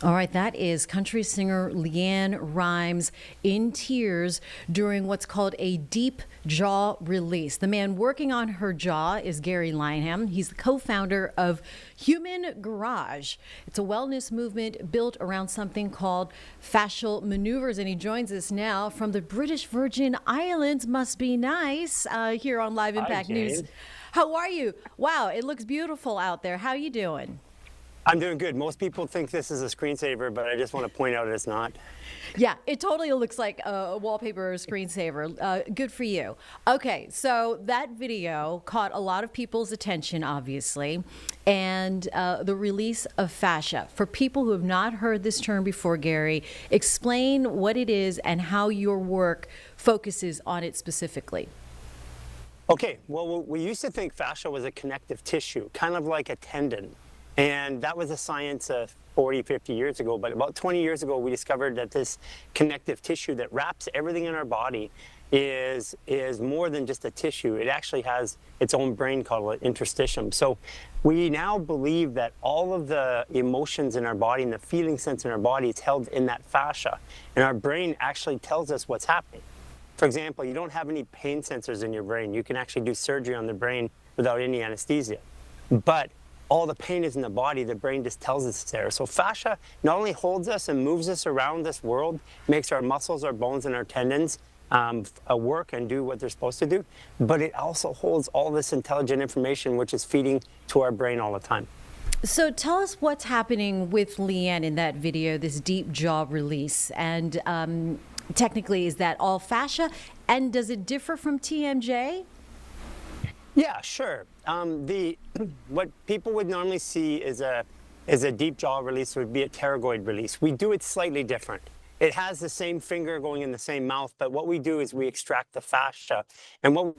All right, that is country singer LeAnn Rimes in tears during what's called a deep jaw release. The man working on her jaw is Gary Linehan. He's the co-founder of Human Garage. It's a wellness movement built around something called fascial maneuvers, and he joins us now from the British Virgin Islands. Must be nice here on Live Hi, Impact News. Jane. How are you? Wow, it looks beautiful out there. How are you doing? I'm doing good. Most people think this is a screensaver, but I just want to point out it's not. Yeah, it totally looks like a wallpaper or screensaver. Good for you. Okay, so that video caught a lot of people's attention, obviously, and the release of fascia. For people who have not heard this term before, Gary, explain what it is and how your work focuses on it specifically. Okay, well, we used to think fascia was a connective tissue, kind of like a tendon. And that was a science 40, 50 years ago. But about 20 years ago, we discovered that this connective tissue that wraps everything in our body is more than just a tissue. It actually has its own brain called an interstitium. So we now believe that all of the emotions in our body and the feeling sense in our body is held in that fascia. And our brain actually tells us what's happening. For example, you don't have any pain sensors in your brain. You can actually do surgery on the brain without any anesthesia. But all the pain is in the body, the brain just tells us it's there. So fascia not only holds us and moves us around this world, makes our muscles, our bones, and our tendons work and do what they're supposed to do, but it also holds all this intelligent information which is feeding to our brain all the time. So tell us what's happening with LeAnn in that video, this deep jaw release. And technically, is that all fascia? And does it differ from TMJ? Yeah, sure. What people would normally see is a deep jaw release would be a pterygoid release. We do it slightly different. It has the same finger going in the same mouth, but what we do is we extract the fascia. And what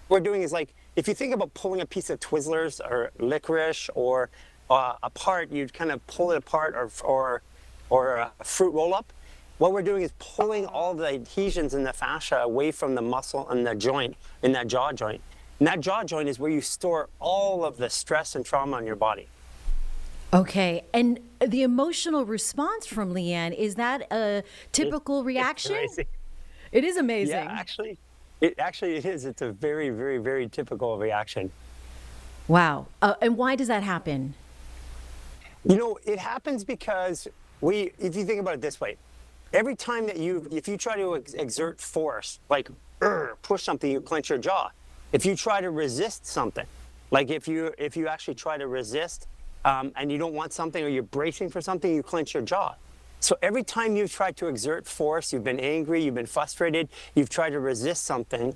we're doing is, like, if you think about pulling a piece of Twizzlers or licorice or apart, you'd kind of pull it apart, or a fruit roll-up. What we're doing is pulling all the adhesions in the fascia away from the muscle and the joint, in that jaw joint. And that jaw joint is where you store all of the stress and trauma in your body. Okay, and the emotional response from LeAnn, is that a typical reaction? It's amazing. It is amazing. Yeah, actually it is. It's a very, very, very typical reaction. Wow. And why does that happen? You know, it happens because if you think about it this way, every time that if you try to exert force, like push something, you clench your jaw. If you try to resist something, like if you actually try to resist and you don't want something, or you're bracing for something, you clench your jaw. So every time you've tried to exert force, you've been angry, you've been frustrated, you've tried to resist something,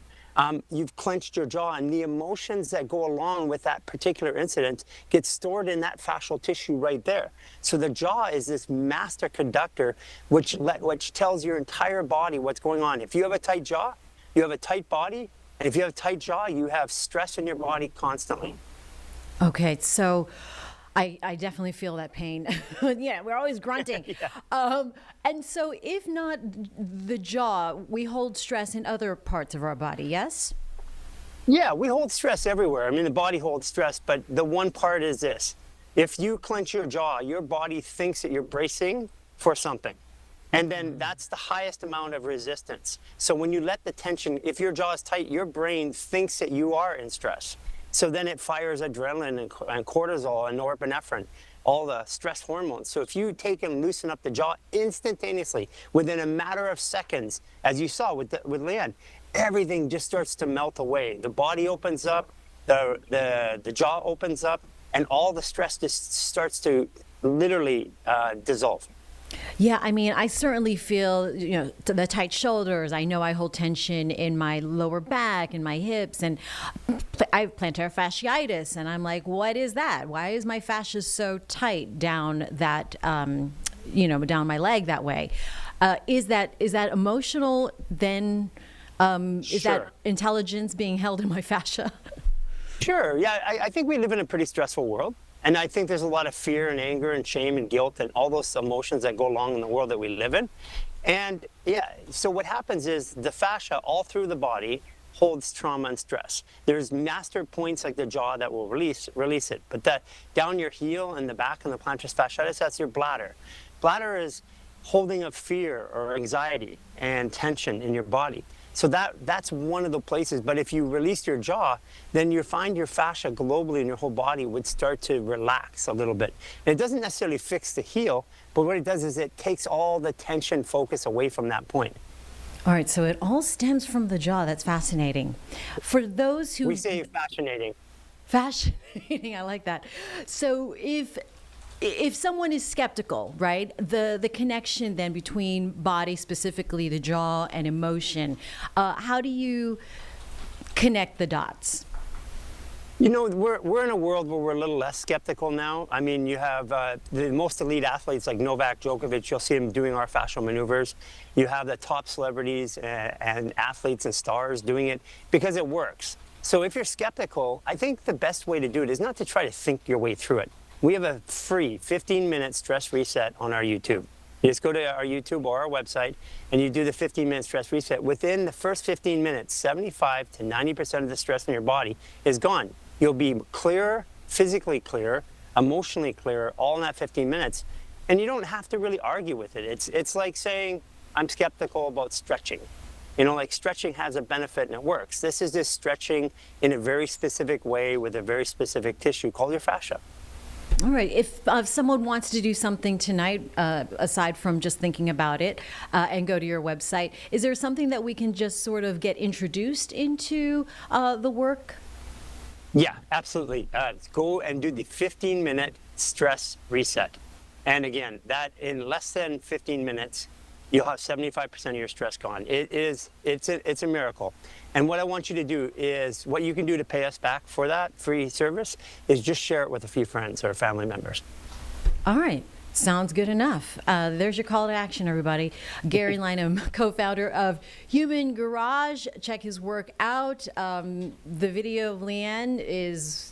you've clenched your jaw, and the emotions that go along with that particular incident get stored in that fascial tissue right there. So the jaw is this master conductor which tells your entire body what's going on. If you have a tight jaw, you have a tight body. And if you have a tight jaw, you have stress in your body constantly. Okay, so I definitely feel that pain. Yeah, we're always grunting. Yeah. And so if not the jaw, we hold stress in other parts of our body, yes? Yeah, we hold stress everywhere. I mean, the body holds stress, but the one part is this. If you clench your jaw, your body thinks that you're bracing for something. And then that's the highest amount of resistance. So when you let the tension, if your jaw is tight, your brain thinks that you are in stress. So then it fires adrenaline and cortisol and norepinephrine, all the stress hormones. So if you take and loosen up the jaw instantaneously, within a matter of seconds, as you saw with LeAnn, everything just starts to melt away. The body opens up, the jaw opens up, and all the stress just starts to literally dissolve. Yeah, I mean, I certainly feel, the tight shoulders. I know I hold tension in my lower back and my hips, and I have plantar fasciitis, and I'm like, what is that? Why is my fascia so tight down that, down my leg that way? Is that emotional then? Is that intelligence being held in my fascia? Sure. Yeah, I think we live in a pretty stressful world. And I think there's a lot of fear and anger and shame and guilt and all those emotions that go along in the world that we live in. And yeah, so what happens is the fascia all through the body holds trauma and stress. There's master points like the jaw that will release it. But that down your heel and the back and the plantar fasciitis, that's your bladder. Bladder is holding of fear or anxiety and tension in your body. So that's one of the places. But if you release your jaw, then you find your fascia globally in your whole body would start to relax a little bit. And it doesn't necessarily fix the heel, but what it does is it takes all the tension focus away from that point. All right, so it all stems from the jaw. That's fascinating. For those who We say fascinating. fascinating, I like that. So if someone is skeptical, right, the connection then between body, specifically the jaw, and emotion, how do you connect the dots? You know, we're in a world where we're a little less skeptical now. I mean, you have the most elite athletes like Novak Djokovic, you'll see him doing our fascial maneuvers. You have the top celebrities and athletes and stars doing it because it works. So if you're skeptical, I think the best way to do it is not to try to think your way through it. We have a free 15-minute stress reset on our YouTube. You just go to our YouTube or our website and you do the 15-minute stress reset. Within the first 15 minutes, 75 to 90% of the stress in your body is gone. You'll be clearer, physically clearer, emotionally clearer, all in that 15 minutes. And you don't have to really argue with it. It's like saying, I'm skeptical about stretching. You know, like stretching has a benefit and it works. This is just stretching in a very specific way with a very specific tissue called your fascia. All right. If someone wants to do something tonight, aside from just thinking about it, and go to your website, is there something that we can just sort of get introduced into the work? Yeah, absolutely. Go and do the 15-minute stress reset. And again, that in less than 15 minutes, you'll have 75% of your stress gone. It's a miracle. And what I want you to do is, what you can do to pay us back for that free service is just share it with a few friends or family members. All right. Sounds good enough. There's your call to action, everybody. Gary Lineham, co-founder of Human Garage. Check his work out. The video of LeAnn is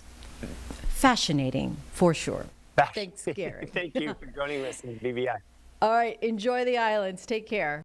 fascinating, for sure. Thanks, Gary. Thank you for joining us in BBI. All right. Enjoy the islands. Take care.